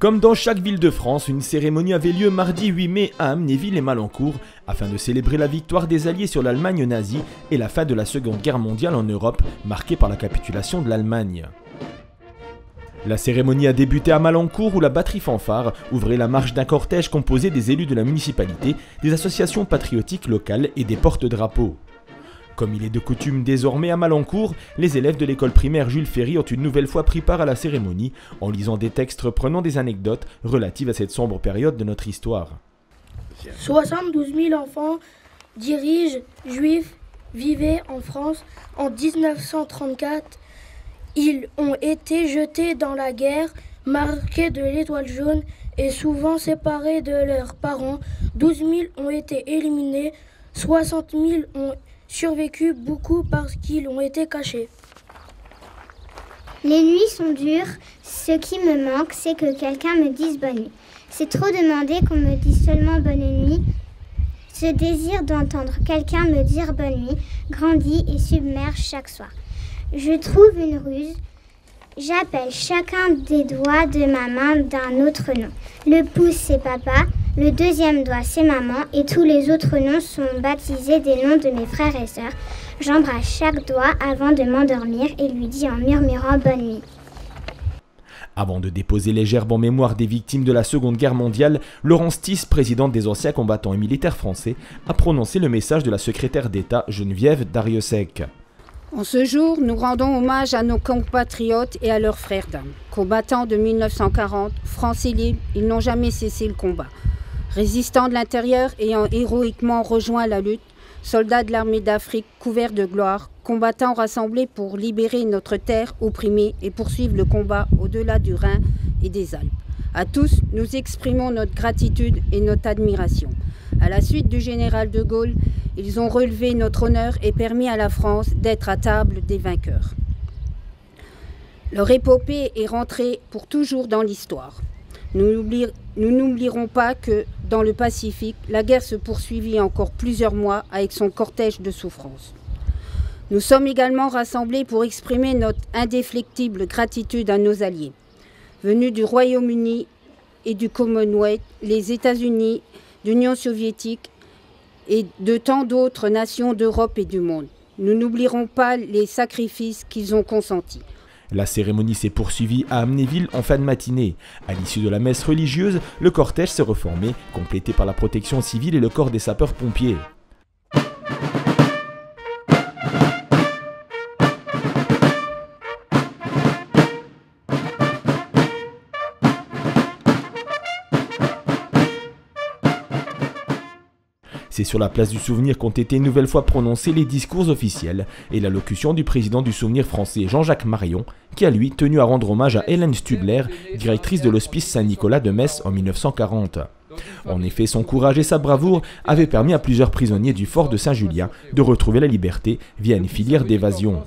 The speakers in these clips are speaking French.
Comme dans chaque ville de France, une cérémonie avait lieu mardi 8 mai à Amnéville et Malancourt afin de célébrer la victoire des Alliés sur l'Allemagne nazie et la fin de la Seconde Guerre mondiale en Europe, marquée par la capitulation de l'Allemagne. La cérémonie a débuté à Malancourt où la batterie fanfare ouvrait la marche d'un cortège composé des élus de la municipalité, des associations patriotiques locales et des porte-drapeaux. Comme il est de coutume désormais à Malancourt, les élèves de l'école primaire Jules Ferry ont une nouvelle fois pris part à la cérémonie en lisant des textes reprenant des anecdotes relatives à cette sombre période de notre histoire. 72 000 enfants dirigent juifs vivaient en France en 1934. Ils ont été jetés dans la guerre, marqués de l'étoile jaune et souvent séparés de leurs parents. 12 000 ont été éliminés, 60 000 ont survécu, beaucoup parce qu'ils ont été cachés. Les nuits sont dures, ce qui me manque, c'est que quelqu'un me dise bonne nuit. C'est trop demander qu'on me dise seulement bonne nuit. Ce désir d'entendre quelqu'un me dire bonne nuit grandit et submerge chaque soir. Je trouve une ruse. J'appelle chacun des doigts de ma main d'un autre nom. Le pouce, c'est papa. Le deuxième doigt, c'est maman. Et tous les autres noms sont baptisés des noms de mes frères et sœurs. J'embrasse chaque doigt avant de m'endormir et lui dis en murmurant bonne nuit. Avant de déposer les gerbes en mémoire des victimes de la Seconde Guerre mondiale, Laurence Tisse, présidente des anciens combattants et militaires français, a prononcé le message de la secrétaire d'État Geneviève Darrieussecq. En ce jour, nous rendons hommage à nos compatriotes et à leurs frères d'armes. Combattants de 1940, Français libres, ils n'ont jamais cessé le combat. Résistants de l'intérieur ayant héroïquement rejoint la lutte, soldats de l'armée d'Afrique couverts de gloire, combattants rassemblés pour libérer notre terre opprimée et poursuivre le combat au-delà du Rhin et des Alpes. À tous, nous exprimons notre gratitude et notre admiration. À la suite du général de Gaulle, ils ont relevé notre honneur et permis à la France d'être à table des vainqueurs. Leur épopée est rentrée pour toujours dans l'histoire. Nous n'oublierons pas que, dans le Pacifique, la guerre se poursuivit encore plusieurs mois avec son cortège de souffrances. Nous sommes également rassemblés pour exprimer notre indéfectible gratitude à nos alliés. Venus du Royaume-Uni et du Commonwealth, les États-Unis, l'Union soviétique et de tant d'autres nations d'Europe et du monde. Nous n'oublierons pas les sacrifices qu'ils ont consentis. La cérémonie s'est poursuivie à Amnéville en fin de matinée. À l'issue de la messe religieuse, le cortège s'est reformé, complété par la protection civile et le corps des sapeurs-pompiers. C'est sur la place du Souvenir qu'ont été une nouvelle fois prononcés les discours officiels et l'allocution du président du Souvenir français Jean-Jacques Marion, qui a lui tenu à rendre hommage à Hélène Studler, directrice de l'hospice Saint-Nicolas de Metz en 1940. En effet, son courage et sa bravoure avaient permis à plusieurs prisonniers du fort de Saint-Julien de retrouver la liberté via une filière d'évasion.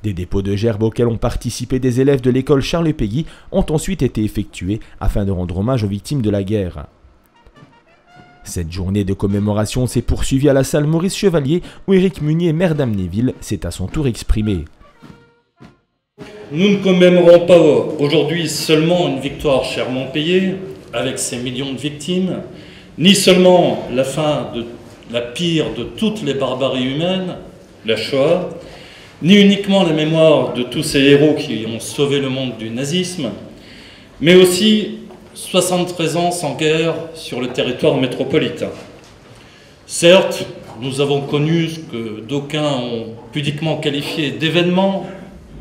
Des dépôts de gerbes auxquels ont participé des élèves de l'école Charles Péguy ont ensuite été effectués afin de rendre hommage aux victimes de la guerre. Cette journée de commémoration s'est poursuivie à la salle Maurice Chevalier où Éric Munier, maire d'Amnéville, s'est à son tour exprimé. Nous ne commémorons pas aujourd'hui seulement une victoire chèrement payée, avec ses millions de victimes, ni seulement la fin de la pire de toutes les barbaries humaines, la Shoah, ni uniquement la mémoire de tous ces héros qui ont sauvé le monde du nazisme, mais aussi 73 ans sans guerre sur le territoire métropolitain. Certes, nous avons connu ce que d'aucuns ont pudiquement qualifié d'événements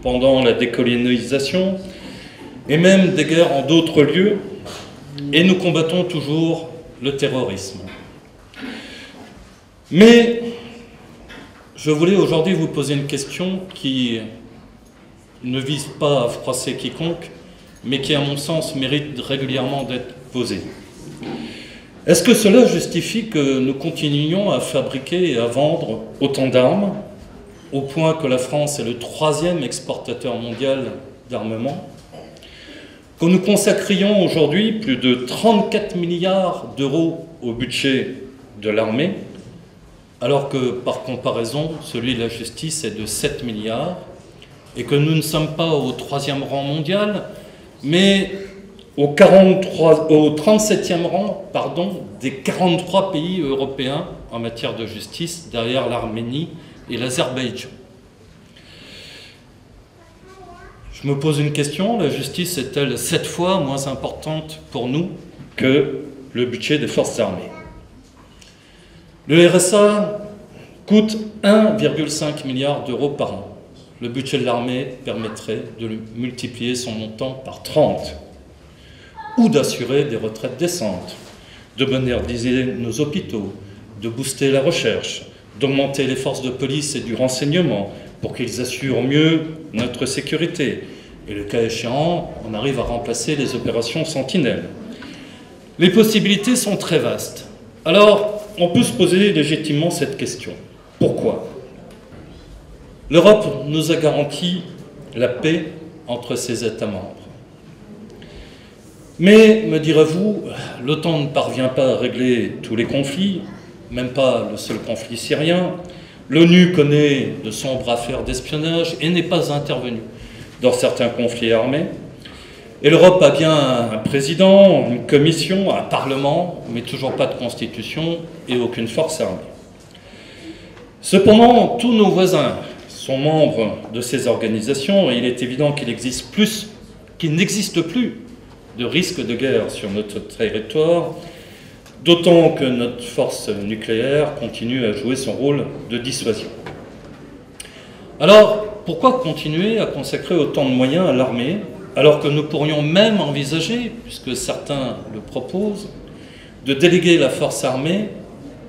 pendant la décolonisation, et même des guerres en d'autres lieux, et nous combattons toujours le terrorisme. Mais je voulais aujourd'hui vous poser une question qui ne vise pas à froisser quiconque, mais qui, à mon sens, mérite régulièrement d'être posée. Est-ce que cela justifie que nous continuions à fabriquer et à vendre autant d'armes, au point que la France est le 3e exportateur mondial d'armement, que nous consacrions aujourd'hui plus de 34 milliards d'euros au budget de l'armée, alors que, par comparaison, celui de la justice est de 7 milliards, et que nous ne sommes pas au 3e rang mondial, mais au 37e rang des 43 pays européens en matière de justice, derrière l'Arménie et l'Azerbaïdjan. Je me pose une question, la justice est-elle 7 fois moins importante pour nous que le budget des forces armées? Le RSA coûte 1,5 milliard d'euros par an. Le budget de l'armée permettrait de multiplier son montant par 30, ou d'assurer des retraites décentes, de moderniser nos hôpitaux, de booster la recherche, d'augmenter les forces de police et du renseignement pour qu'ils assurent mieux notre sécurité. Et le cas échéant, on arrive à remplacer les opérations Sentinelle. Les possibilités sont très vastes. Alors, on peut se poser légitimement cette question. Pourquoi? L'Europe nous a garanti la paix entre ses États membres. Mais, me direz-vous, l'OTAN ne parvient pas à régler tous les conflits, même pas le seul conflit syrien. L'ONU connaît de sombres affaires d'espionnage et n'est pas intervenue dans certains conflits armés. Et l'Europe a bien un président, une commission, un parlement, mais toujours pas de constitution et aucune force armée. Cependant, tous nos voisins sont membres de ces organisations et il est évident qu'il n'existe plus de risque de guerre sur notre territoire, d'autant que notre force nucléaire continue à jouer son rôle de dissuasion. Alors, pourquoi continuer à consacrer autant de moyens à l'armée, alors que nous pourrions même envisager, puisque certains le proposent, de déléguer la force armée,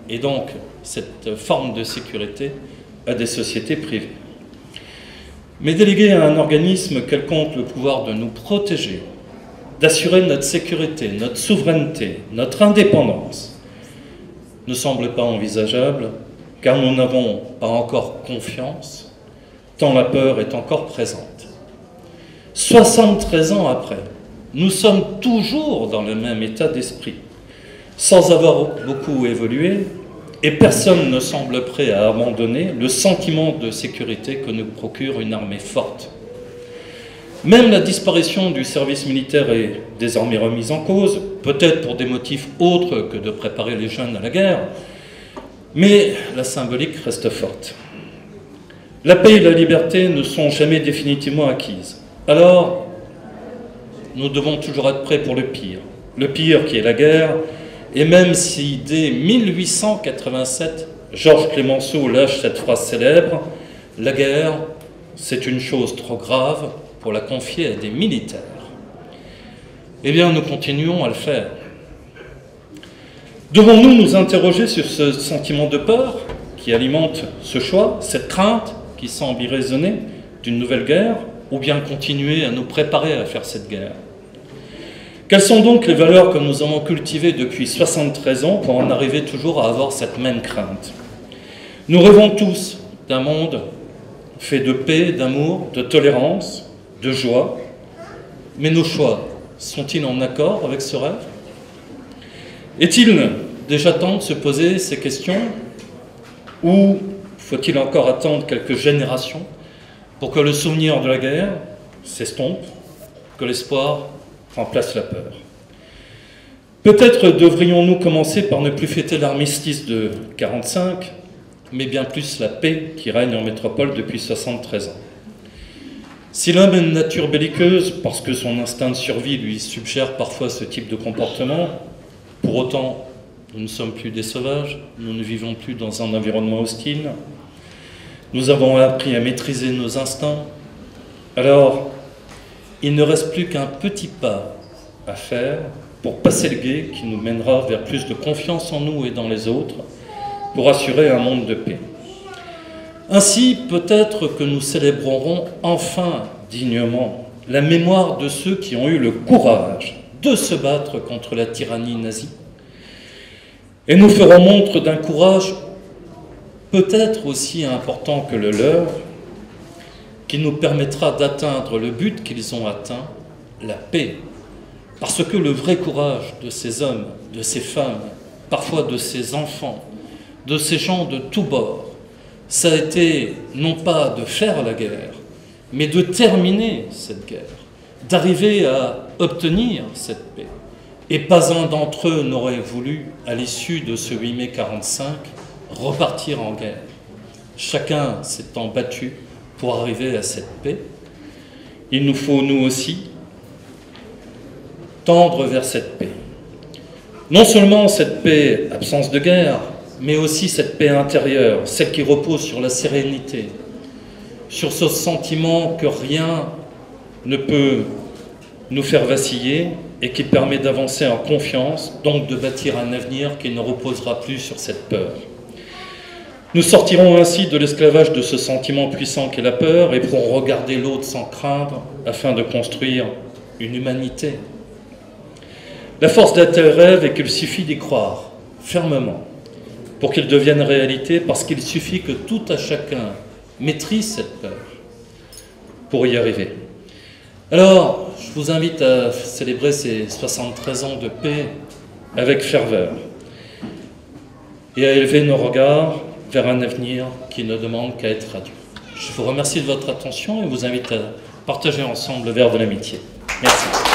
et donc cette forme de sécurité, à des sociétés privées? Mais déléguer à un organisme quelconque le pouvoir de nous protéger, d'assurer notre sécurité, notre souveraineté, notre indépendance, ne semble pas envisageable, car nous n'avons pas encore confiance, tant la peur est encore présente. 73 ans après, nous sommes toujours dans le même état d'esprit, sans avoir beaucoup évolué, et personne ne semble prêt à abandonner le sentiment de sécurité que nous procure une armée forte. Même la disparition du service militaire est désormais remise en cause, peut-être pour des motifs autres que de préparer les jeunes à la guerre, mais la symbolique reste forte. La paix et la liberté ne sont jamais définitivement acquises. Alors, nous devons toujours être prêts pour le pire qui est la guerre, et même si dès 1887, Georges Clemenceau lâche cette phrase célèbre, « La guerre, c'est une chose trop grave pour la confier à des militaires ». Eh bien, nous continuons à le faire. Devons-nous nous interroger sur ce sentiment de peur qui alimente ce choix, cette crainte qui semble y résonner d'une nouvelle guerre, ou bien continuer à nous préparer à faire cette guerre? Quelles sont donc les valeurs que nous avons cultivées depuis 73 ans pour en arriver toujours à avoir cette même crainte? Nous rêvons tous d'un monde fait de paix, d'amour, de tolérance, de joie, mais nos choix sont-ils en accord avec ce rêve? Est-il déjà temps de se poser ces questions, ou faut-il encore attendre quelques générations pour que le souvenir de la guerre s'estompe, que l'espoir remplace la peur? Peut-être devrions-nous commencer par ne plus fêter l'armistice de 1945, mais bien plus la paix qui règne en métropole depuis 73 ans. Si l'homme a une nature belliqueuse, parce que son instinct de survie lui suggère parfois ce type de comportement, pour autant, nous ne sommes plus des sauvages, nous ne vivons plus dans un environnement hostile, nous avons appris à maîtriser nos instincts, alors il ne reste plus qu'un petit pas à faire pour passer le gué qui nous mènera vers plus de confiance en nous et dans les autres, pour assurer un monde de paix. Ainsi, peut-être que nous célébrerons enfin dignement la mémoire de ceux qui ont eu le courage de se battre contre la tyrannie nazie, et nous ferons montre d'un courage peut-être aussi important que le leur, qui nous permettra d'atteindre le but qu'ils ont atteint, la paix. Parce que le vrai courage de ces hommes, de ces femmes, parfois de ces enfants, de ces gens de tous bords, ça a été non pas de faire la guerre, mais de terminer cette guerre, d'arriver à obtenir cette paix. Et pas un d'entre eux n'aurait voulu, à l'issue de ce 8 mai 1945, repartir en guerre. Chacun s'étant battu pour arriver à cette paix. Il nous faut, nous aussi, tendre vers cette paix. Non seulement cette paix, absence de guerre, mais aussi cette paix intérieure, celle qui repose sur la sérénité, sur ce sentiment que rien ne peut nous faire vaciller et qui permet d'avancer en confiance, donc de bâtir un avenir qui ne reposera plus sur cette peur. Nous sortirons ainsi de l'esclavage de ce sentiment puissant qu'est la peur et pourrons regarder l'autre sans craindre afin de construire une humanité. La force d'un tel rêve est qu'il suffit d'y croire fermement pour qu'il devienne réalité, parce qu'il suffit que tout à chacun maîtrise cette peur pour y arriver. Alors, je vous invite à célébrer ces 73 ans de paix avec ferveur et à élever nos regards vers un avenir qui ne demande qu'à être radieux. Je vous remercie de votre attention et vous invite à partager ensemble le verre de l'amitié. Merci.